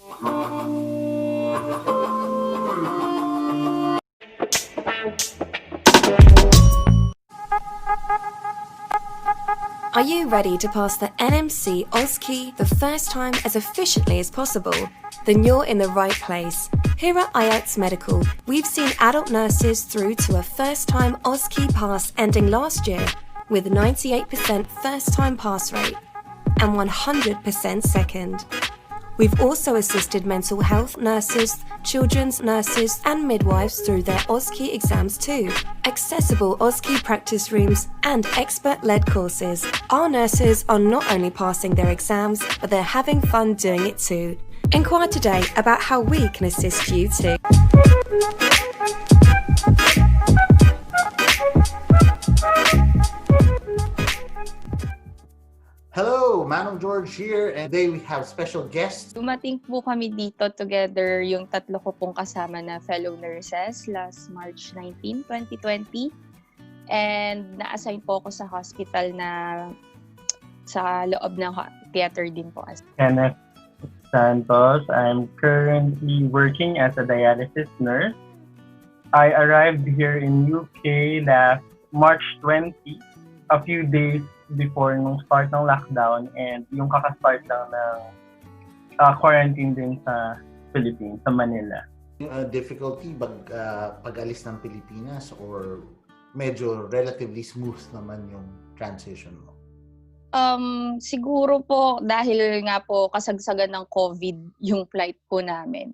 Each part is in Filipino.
Are you ready to pass the NMC OSCE the first time as efficiently as possible? Then you're in the right place. Here at IELTS Medical, we've seen adult nurses through to a first-time OSCE pass ending last year with 98% first-time pass rate and 100% second. We've also assisted mental health nurses, children's nurses and midwives through their OSCE exams too. Accessible OSCE practice rooms and expert-led courses. Our nurses are not only passing their exams, but they're having fun doing it too. Inquire today about how we can assist you too. Hello, Manong George here, and today we have special guests. Dumating po kami dito together yung tatlo ko pong kasama na fellow nurses last March 19, 2020. And na-assign po ako sa hospital na sa loob ng theater din po. Kenneth Santos. I'm currently working as a dialysis nurse. I arrived here in UK last March 20, a few days before nung start ng lockdown and yung kakastart lang ng quarantine din sa Philippines, sa Manila. Difficulty pag-alis ng Pilipinas or medyo relatively smooth naman yung transition mo? Siguro po dahil nga po kasagsagan ng COVID yung flight po namin.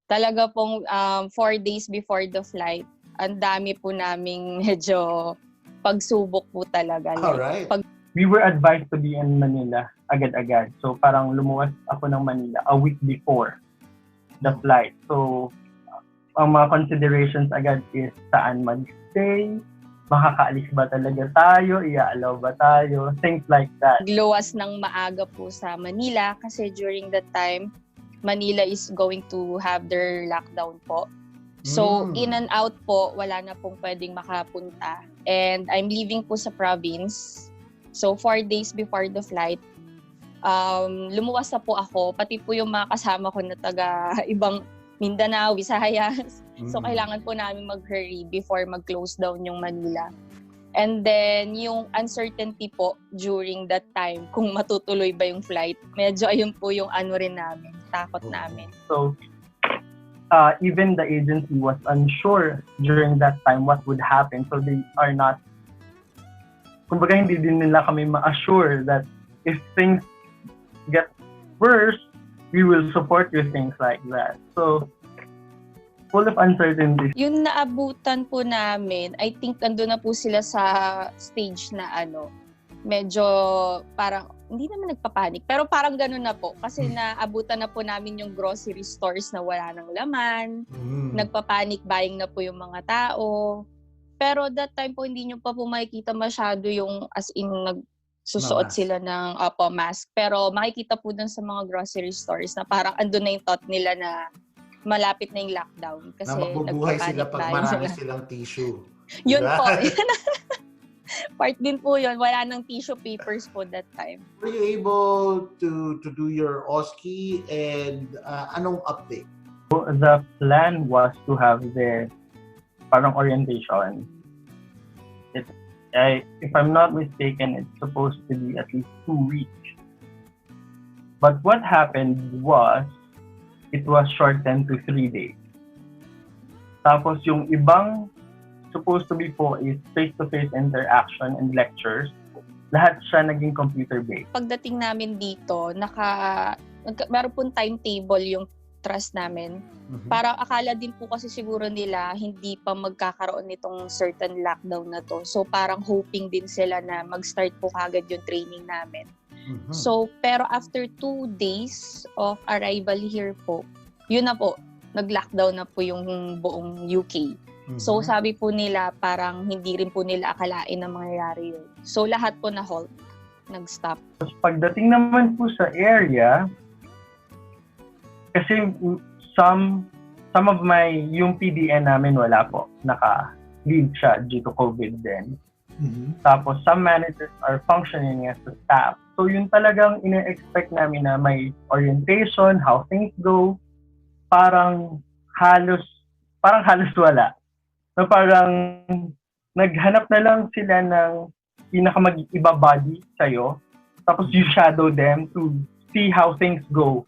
Talaga pong 4 days before the flight, ang dami po naming medyo pagsubok po talaga. Alright. We were advised to be in Manila agad-agad. So parang lumuwas ako ng Manila a week before the flight. So ang mga considerations agad is saan mag-stay, makakaalis ba talaga tayo, i-allow ba tayo, things like that. Luwas ng maaga po sa Manila kasi during that time, Manila is going to have their lockdown po. So, in and out po, wala na pong pwedeng makapunta. And I'm leaving po sa province. So, 4 days before the flight, lumuwas na po ako. Pati po yung mga kasama ko na taga ibang Mindanao, Visayas. So, kailangan po namin mag-hurry before mag-close down yung Manila. And then, yung uncertainty po during that time, kung matutuloy ba yung flight, medyo ayun po yung ano rin namin, takot namin. So, even the agency was unsure during that time what would happen. So they are not, kumbaga hindi din nila kami ma-assure that if things get worse, we will support you, things like that. So, full of uncertainty. Yung naabutan po namin, I think nandun na po sila sa stage na medyo parang, hindi naman nagpapanik, pero parang ganun na po. Kasi naabutan na po namin yung grocery stores na wala ng laman. Nagpapanik buying na po yung mga tao. Pero that time po, hindi nyo pa po makikita masyado yung as in nagsusuot sila ng mask. Pero makikita po dun sa mga grocery stores na parang andun na yung thought nila na malapit na yung lockdown. Kasi na magbubuhay sila pag marami silang tissue. Yun po. Part din po yun. Wala nang tissue papers po that time. Were you able to do your OSCE and anong update? So, the plan was to have the parang orientation. If I'm not mistaken, it's supposed to be at least 2 weeks. But what happened was, it was shortened to 3 days. Tapos yung ibang supposed to be po is face-to-face interaction and lectures. Lahat siya naging computer-based. Pagdating namin dito, meron pong timetable yung trust namin. Para akala din po kasi siguro nila hindi pa magkakaroon nitong certain lockdown na to. So parang hoping din sila na mag-start po kagad yung training namin. So pero after 2 days of arrival here po, yun na po, nag-lockdown na po yung buong UK. So sabi po nila parang hindi rin po nila akalain na mangyayari yun. So lahat po na halt, nag-stop. Pagdating naman po sa area, kasi some of yung PDN namin wala po, naka-leave siya due to COVID din. Tapos some managers are functioning as a staff. So yun talagang ina-expect namin na may orientation, how things go, parang halos wala. Na parang naghanap na lang sila ng pinakamag-iba body sa'yo, tapos you shadow them to see how things go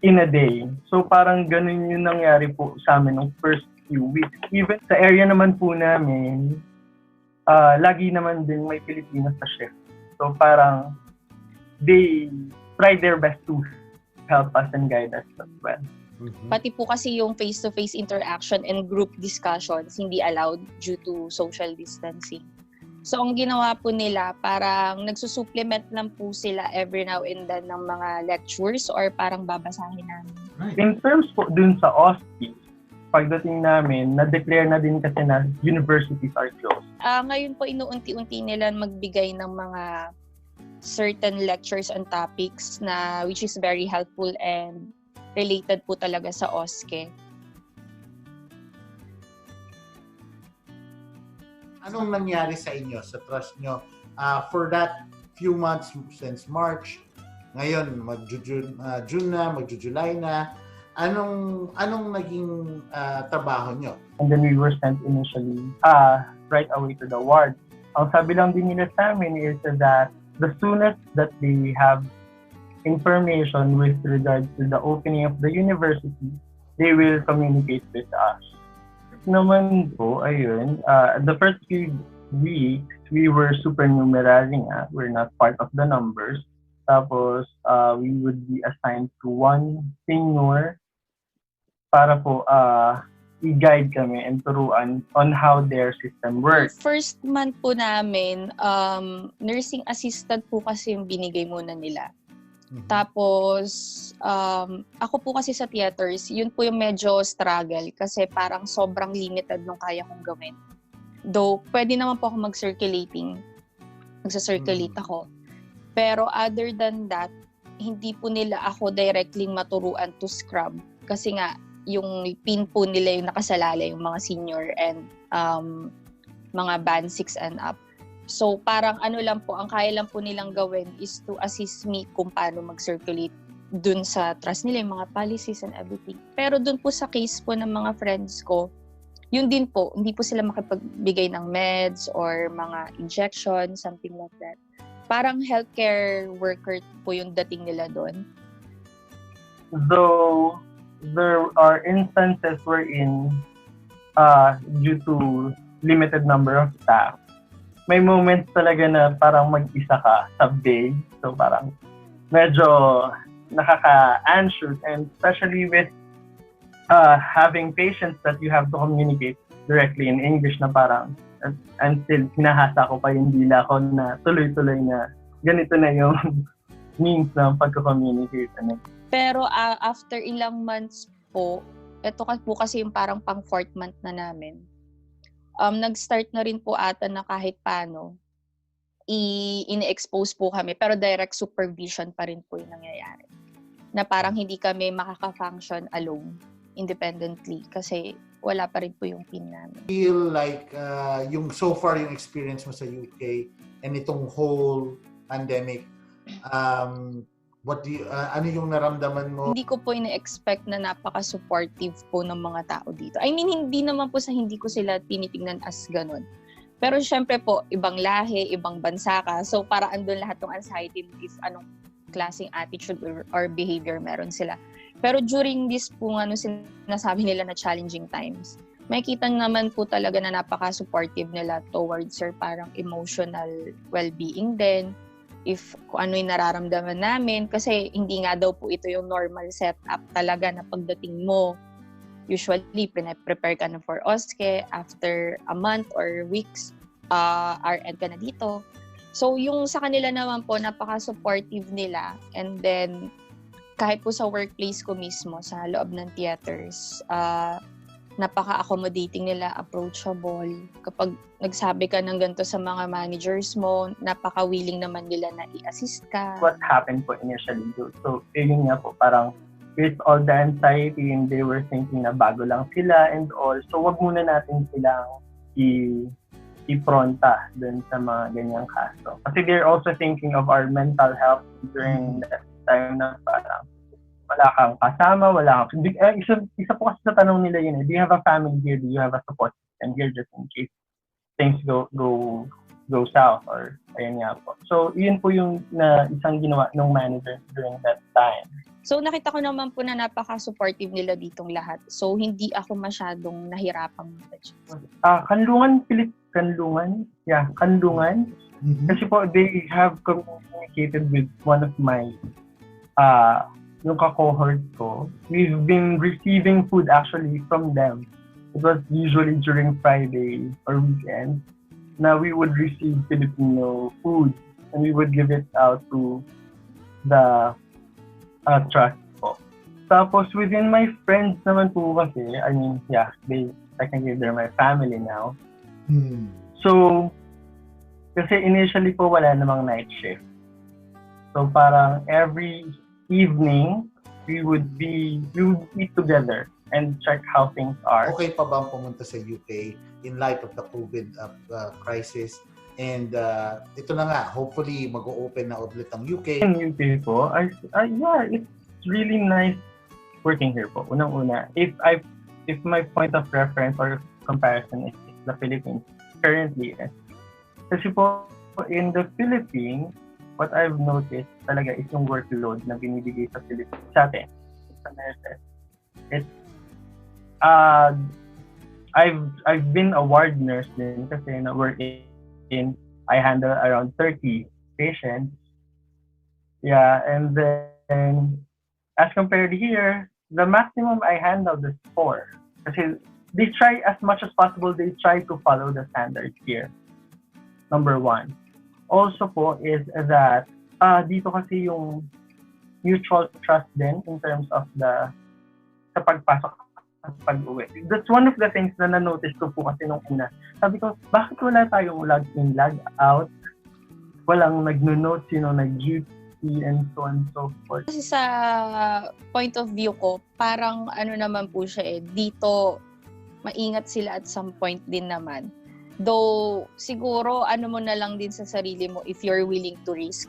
in a day. So parang ganun yung nangyari po sa amin ng first few weeks. Even sa area naman po namin, lagi naman din may Pilipino sa shift. So parang they try their best to help us and guide us as well. Mhm. Pati po kasi yung face-to-face interaction and group discussions hindi allowed due to social distancing. So ang ginawa po nila, parang nagsusupplement lang po sila every now and then ng mga lectures or parang babasahin namin. Right. In terms po dun sa OSCE, pagdating namin, na-declare na din kasi na universities are closed. Ngayon po inuunti-unti nila magbigay ng mga certain lectures and topics na which is very helpful and related po talaga sa OSCE. Anong nangyari sa inyo, sa trust nyo, for that few months since March, ngayon June na, magju-July na, anong naging trabaho nyo? And then we were sent initially right away to the ward. Ang sabi lang din nila sa amin is that the soonest that they have information with regards to the opening of the university, they will communicate with us. Naman po, ayun, the first few weeks, we were supernumerary nga. We're not part of the numbers. Tapos, we would be assigned to one senior para po i-guide kami and turuan on how their system works. First month po namin, nursing assistant po kasi yung binigay muna nila. Mhm. Tapos, ako po kasi sa theaters, yun po yung medyo struggle kasi parang sobrang limited nung kaya kong gawin. Though, pwede naman po ako magsa-circulate ako. Pero other than that, hindi po nila ako directly maturuan to scrub. Kasi nga, yung pin po nila yung nakasalala, yung mga senior and mga band 6 and up. So parang ano lang po, ang kaya lang po nilang gawin is to assist me kung paano mag-circulate dun sa trust nila, yung mga policies and everything. Pero dun po sa case po ng mga friends ko, yun din po, hindi po sila makipagbigay ng meds or mga injection, something like that. Parang healthcare worker po yung dating nila doon. Though there are instances wherein due to limited number of staff, may moments talaga na parang mag-isa ka sa day. So parang medyo nakaka-anxious, and especially with having patients that you have to communicate directly in English na parang until hinahasa ko pa yung dila ko na tuloy-tuloy na ganito na yung means ng pagko-communicate. Pero after ilang months po, ito po kasi yung parang pang 4th month na namin. Nag-start na rin po ata na kahit paano ini-expose po kami, pero direct supervision pa rin po yung nangyayari. Na parang hindi kami makaka-function alone, independently, kasi wala pa rin po yung pin namin. Feel like yung so far yung experience mo sa UK and itong whole pandemic, ano yung naramdaman mo? Hindi ko po ina-expect na napaka-supportive po ng mga tao dito. I mean, hindi naman po sa hindi ko sila tinitingnan as ganun. Pero syempre po, ibang lahi, ibang bansa ka. So para andun lahat ng anxiety if anong klaseng attitude or behavior meron sila. Pero during this po, sinasabi nila na challenging times, makikita naman po talaga na napaka-supportive nila towards parang emotional well-being din. If kung ano yung nararamdaman namin, kasi hindi nga daw po ito yung normal setup talaga na pagdating mo. Usually, prepare ka na for OSCE, after a month or weeks, RN ka na dito. So, yung sa kanila naman po, napaka-supportive nila. And then, kahit po sa workplace ko mismo, sa loob ng theaters, napaka-accommodating nila, approachable. Kapag nagsabi ka ng ganito sa mga managers mo, napaka-willing naman nila na i-assist ka. What happened po initially? So, yun nga po, parang with all the anxiety and they were thinking na bago lang sila and all. So, wag muna natin silang ipronta dun sa mga ganyang kaso. Kasi they're also thinking of our mental health during that time na parang wala kang kasama, isa po kasi sa tanong nila yun, do you have a family here, do you have a support system here just in case things go south or ayan nga po. So yun po yung isang ginawa ng manager during that time. So nakita ko naman po na napaka-supportive nila ditong lahat. So hindi ako masyadong nahirapang mag-adjust. Kanlungan. Yeah, Kanlungan. Kasi po they have communicated with one of my yung ka-cohort ko. We've been receiving food actually from them. It was usually during Friday or weekend na we would receive Filipino food and we would give it out to the trust po. Tapos within my friends naman po kasi, I mean, yeah, technically they're my family now. So, kasi initially po wala namang night shift. So parang every evening, we would eat together and check how things are. Okay pa bang pumunta sa UK in light of the COVID crisis? And ito na nga, hopefully mag-o-open na ulit ang UK. In UK po, yeah, it's really nice working here po. Unang-una, if my point of reference or comparison is the Philippines currently, kasi po in the Philippines, what I've noticed talaga is yung workload na binibigay sa Philippines sa atin, sa nurses. I've been a ward nurse din kasi na work in I handle around 30 patients. Yeah, and then as compared here, the maximum I handle is 4. Kasi they try as much as possible, they try to follow the standards here. Number 1. Also po is that dito kasi yung mutual trust din in terms of sa pagpasok at pag-uwi. That's one of the things na na-notice ko po kasi nung una. Sabi ko, bakit wala tayong log in, log out? Walang nag-note, nag-duty and so on and so forth. Kasi sa point of view ko, parang naman po siya dito maingat sila at some point din naman. Though, siguro, mo na lang din sa sarili mo if you're willing to risk.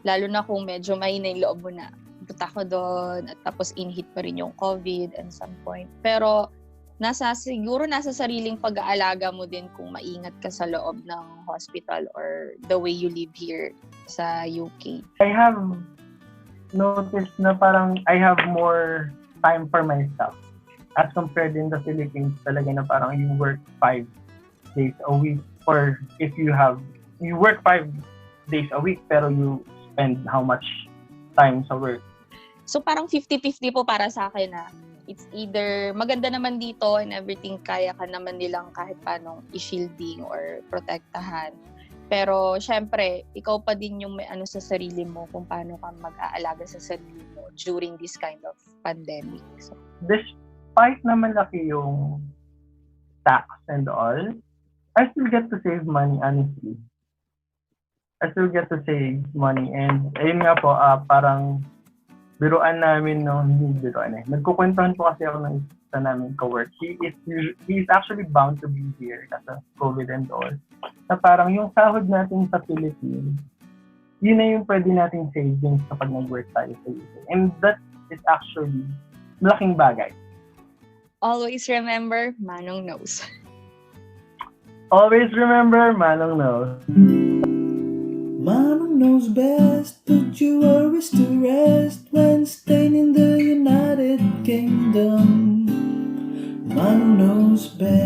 Lalo na kung medyo mahina yung loob mo na punta ko doon at tapos in-hit pa rin yung COVID at some point. Pero, siguro nasa sariling pag-aalaga mo din kung maingat ka sa loob ng hospital or the way you live here sa UK. I have noticed na parang I have more time for myself as compared in the Philippines talaga na parang you work 5 days a week, or if you work 5 days a week pero you spend how much time sa work. So parang 50-50 po para sa akin it's either maganda naman dito and everything kaya ka naman nilang kahit paano i-shielding or protektahan. Pero syempre, ikaw pa din yung may sa sarili mo kung paano ka mag-aalaga sa sarili mo during this kind of pandemic. So, despite na malaki yung tax and all, I still get to save money, honestly. I still get to save money. And ayun nga po, parang biruan namin, hindi biruan Nagkukwentuhan po kasi ako ng isa namin ka-work. He is actually bound to be here kasi COVID and all. Na parang yung sahod natin sa Philippines, yun na yung pwede nating savings kapag nag-work tayo sa UK. And that is actually malaking bagay. Always remember, Manong knows. Always remember, Manong knows. Manong knows best, put your worries to rest when staying in the United Kingdom. Manong knows best.